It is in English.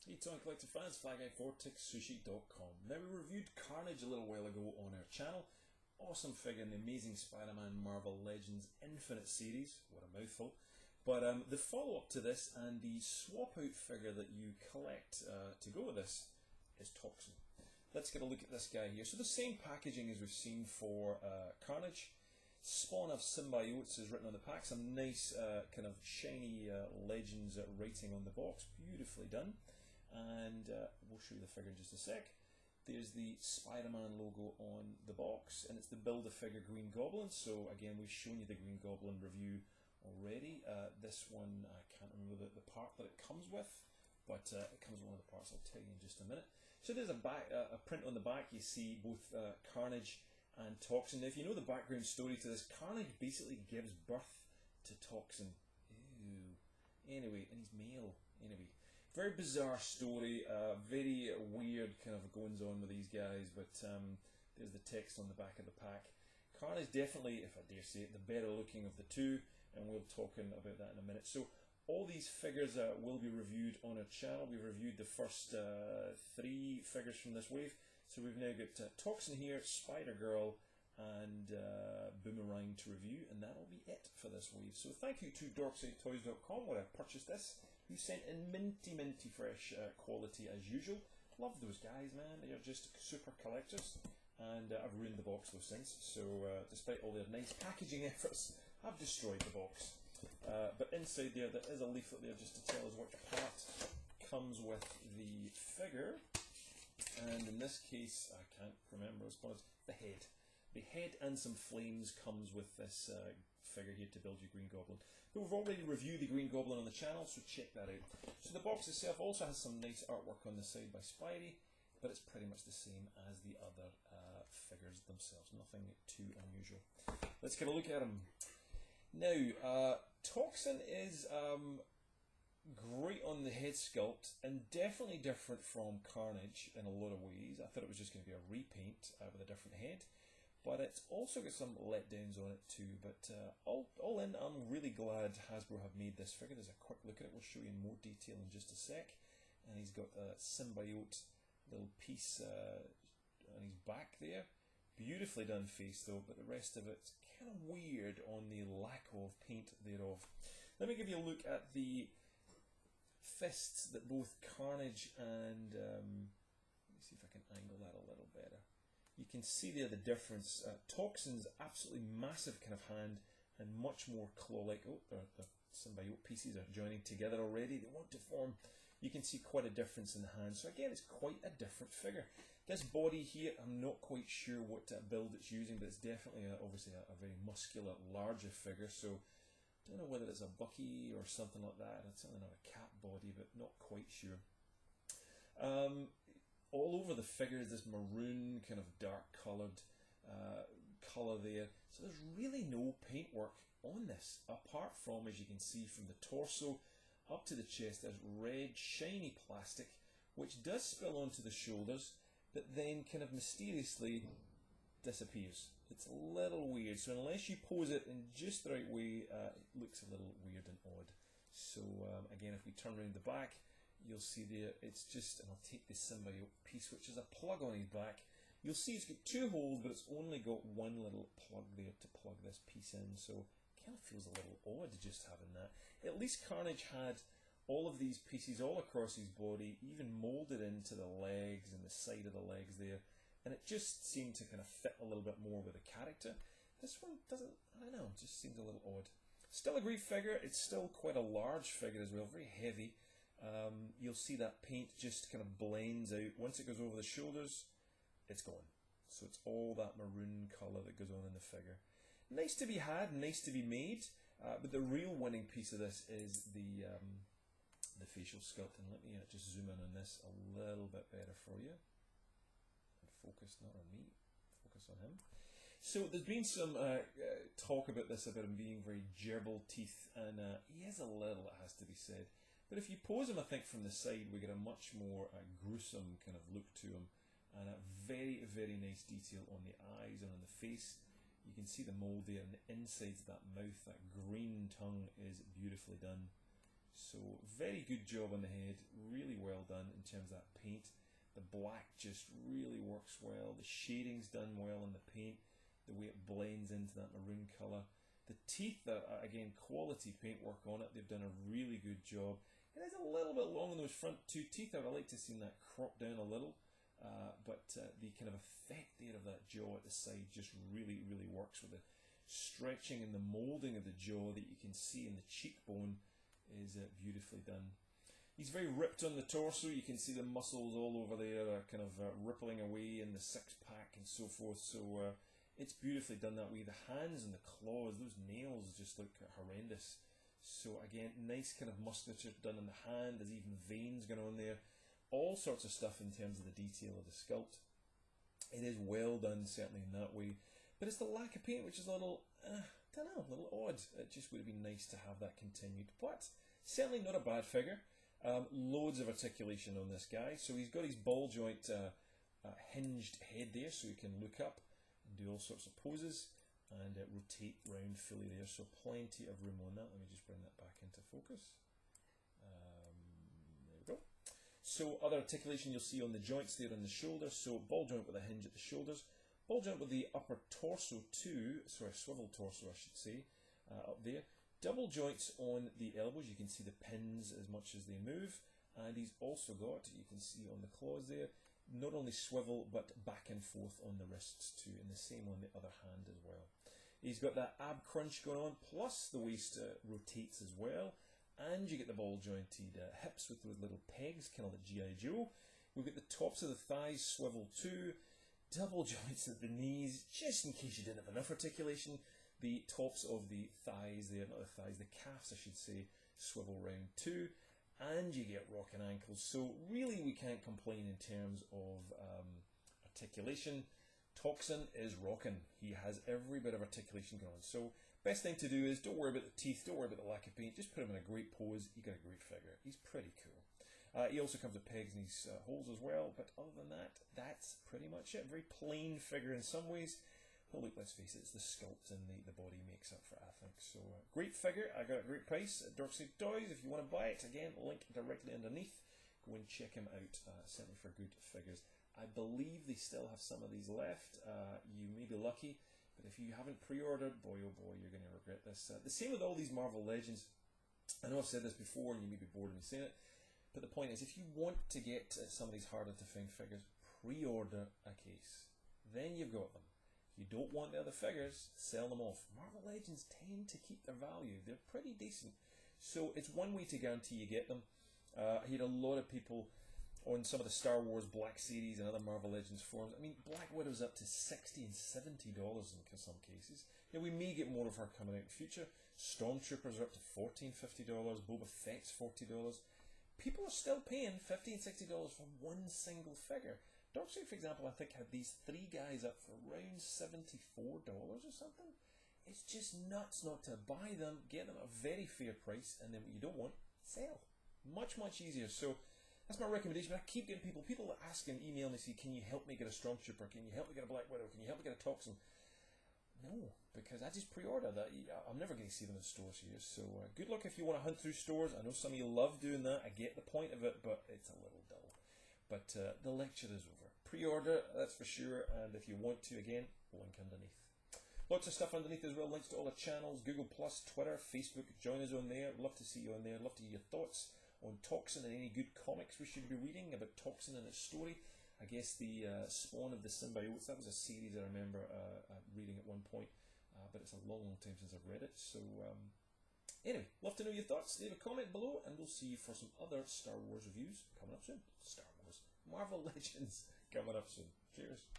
Hey Toxin Collector fans, Fly Guy for TekSushi.com. Now we reviewed Carnage a little while ago on our channel. Awesome figure in the Amazing Spider-Man Marvel Legends Infinite series. What a mouthful. But the follow-up to this and the swap-out figure that you collect to go with this is Toxin. Let's get a look at this guy here. So the same packaging as we've seen for Carnage. Spawn of Symbiotes is written on the pack. Some nice kind of shiny Legends writing on the box. Beautifully done. And we'll show you the figure in just a sec. There's the Spider-Man logo on the box, and it's the Build-A-Figure Green Goblin. So again, we've shown you the Green Goblin review already. This one, I can't remember the part that it comes with, but it comes with one of the parts. I'll tell you in just a minute. So there's a print on the back. You see both Carnage and Toxin. Now, if you know the background story to this, Carnage basically gives birth to Toxin. Ew. Anyway, and he's male. Anyway, very bizarre story, very weird kind of goings on with these guys, but there's the text on the back of the pack. Carnage definitely, if I dare say it, the better looking of the two, and we'll talk about that in a minute. So all these figures will be reviewed on our channel. We've reviewed the first 3 figures from this wave, so we've now got Toxin here, Spider-Girl, and Boomerang to review, and that'll be it for this wave. So thank you to DarkSideToys.com where I purchased this. Who sent in minty fresh quality as usual. Love those guys, man. They are just super collectors, and I've ruined the box though since. So despite all their nice packaging efforts, I've destroyed the box. But inside there is a leaflet there just to tell us which part comes with the figure. And in this case, I can't remember. I suppose the head. The head and some flames comes with this figure here to build your Green Goblin. But we've already reviewed the Green Goblin on the channel, so check that out. So the box itself also has some nice artwork on the side by Spidey, but it's pretty much the same as the other figures themselves. Nothing too unusual. Let's get a look at them. Now, Toxin is great on the head sculpt and definitely different from Carnage in a lot of ways. I thought it was just going to be a repaint with a different head. But it's also got some letdowns on it too. But all in, I'm really glad Hasbro have made this figure. There's a quick look at it. We'll show you in more detail in just a sec. And he's got a symbiote little piece on his back there. Beautifully done face though, but the rest of it's kind of weird on the lack of paint thereof. Let me give you a look at the fists that both Carnage and... let me see if I can angle that a little better. You can see there the difference. Toxin's absolutely massive kind of hand and much more claw-like. Oh, the symbiote pieces are joining together already. They want to form. You can see quite a difference in the hand. So again, it's quite a different figure. This body here, I'm not quite sure what build it's using, but it's definitely obviously a very muscular, larger figure. So I don't know whether it's a Bucky or something like that. It's certainly not a cat body, but not quite sure. All over the figure is this maroon kind of dark coloured colour there. So there's really no paintwork on this, apart from, as you can see, from the torso up to the chest, there's red shiny plastic, which does spill onto the shoulders, but then kind of mysteriously disappears. It's a little weird, so unless you pose it in just the right way, it looks a little weird and odd. So again, if we turn around the back, you'll see there, it's just, and I'll take the symbiote piece, which is a plug on his back. You'll see it's got 2 holes, but it's only got one little plug there to plug this piece in, so it kind of feels a little odd just having that. At least Carnage had all of these pieces all across his body, even moulded into the legs and the side of the legs there, and it just seemed to kind of fit a little bit more with the character. This one doesn't, I don't know, it just seems a little odd. Still a great figure, it's still quite a large figure as well, very heavy. You'll see that paint just kind of blends out. Once it goes over the shoulders, it's gone. So it's all that maroon colour that goes on in the figure. Nice to be had, nice to be made, but the real winning piece of this is the facial sculpt. And let me just zoom in on this a little bit better for you. And focus not on me, focus on him. So there's been some talk about this, about him being very gerbil teeth, and he is a little, it has to be said. But if you pose him, I think, from the side, we get a much more gruesome kind of look to him, and a very, very nice detail on the eyes and on the face. You can see the mould there, and the insides of that mouth, that green tongue is beautifully done. So very good job on the head, really well done in terms of that paint. The black just really works well. The shading's done well in the paint. The way it blends into that maroon colour. The teeth are, again, quality paintwork on it. They've done a really good job. It is a little bit long on those front two teeth. I would like to see that crop down a little. But the kind of effect there of that jaw at the side just really, really works with the stretching and the moulding of the jaw that you can see in the cheekbone is beautifully done. He's very ripped on the torso. You can see the muscles all over there kind of rippling away in the six-pack and so forth. So it's beautifully done that way. The hands and the claws, those nails just look horrendous. So again, nice kind of musculature done in the hand. There's even veins going on there. All sorts of stuff in terms of the detail of the sculpt. It is well done, certainly in that way. But it's the lack of paint which is a little, don't know, a little odd. It just would have been nice to have that continued. But certainly not a bad figure. Loads of articulation on this guy. So he's got his ball joint hinged head there, so he can look up and do all sorts of poses and rotate round fully there. So plenty of room on that. Let me just bring that back into focus. There we go. So other articulation you'll see on the joints there on the shoulders. So ball joint with a hinge at the shoulders. Ball joint with the upper torso too. Sorry, swivel torso I should say. Up there. Double joints on the elbows. You can see the pins as much as they move. And he's also got, you can see on the claws there, not only swivel but back and forth on the wrists too. And the same on the other hand as well. He's got that ab crunch going on. Plus the waist rotates as well. And you get the ball jointed hips with those little pegs, kind of like G.I. Joe. We've got the tops of the thighs swivel too. Double joints at the knees, just in case you didn't have enough articulation. The tops of the thighs there, not the thighs, the calves I should say, swivel round too. And you get rocking ankles. So really we can't complain in terms of articulation. Toxin is rocking. He has every bit of articulation going on. So best thing to do is don't worry about the teeth, don't worry about the lack of paint, just put him in a great pose. You got a great figure. He's pretty cool. He also comes with pegs in his holes as well, but other than that, that's pretty much it. Very plain figure in some ways. But look, let's face it, it's the sculpt and the body makes up for it, I think. So great figure. I got a great price at Toxin Toys. If you want to buy it, again, link directly underneath. Go and check him out, certainly for good figures. I believe they still have some of these left. You may be lucky, but if you haven't pre-ordered, boy oh boy, you're going to regret this. The same with all these Marvel Legends. I know I've said this before and you may be bored of me saying it, but the point is, if you want to get some of these harder to find figures, pre-order a case. Then you've got them. If you don't want the other figures, sell them off. Marvel Legends tend to keep their value. They're pretty decent. So it's one way to guarantee you get them. I hear a lot of people on some of the Star Wars Black Series and other Marvel Legends forums. I mean, Black Widow's up to $60 and $70 in some cases. Yeah, we may get more of her coming out in the future. Stormtroopers are up to $14, $50. Boba Fett's $40. People are still paying $50 and $60 for one single figure. Toxin, for example, I think had these three guys up for around $74 or something. It's just nuts not to buy them, get them at a very fair price, and then what you don't want, sell. Much, much easier. So that's my recommendation. But I keep getting people ask and email me, say, can you help me get a Stormtrooper? Can you help me get a Black Widow? Can you help me get a Toxin? No, because I just pre-order that. I'm never going to see them in stores here. So good luck if you want to hunt through stores. I know some of you love doing that. I get the point of it, but it's a little dull. But the lecture is over. Pre-order, that's for sure. And if you want to, again, link underneath. Lots of stuff underneath as well. Links to all the channels, Google+, Twitter, Facebook. Join us on there. Love to see you on there. Love to hear your thoughts on Toxin and any good comics we should be reading about Toxin and its story. I guess the Spawn of the Symbiotes, that was a series I remember reading at one point, but it's a long, long time since I've read it. So anyway, love to know your thoughts. Leave a comment below and we'll see you for some other Star Wars reviews coming up soon. Star Wars, Marvel Legends coming up soon. Cheers.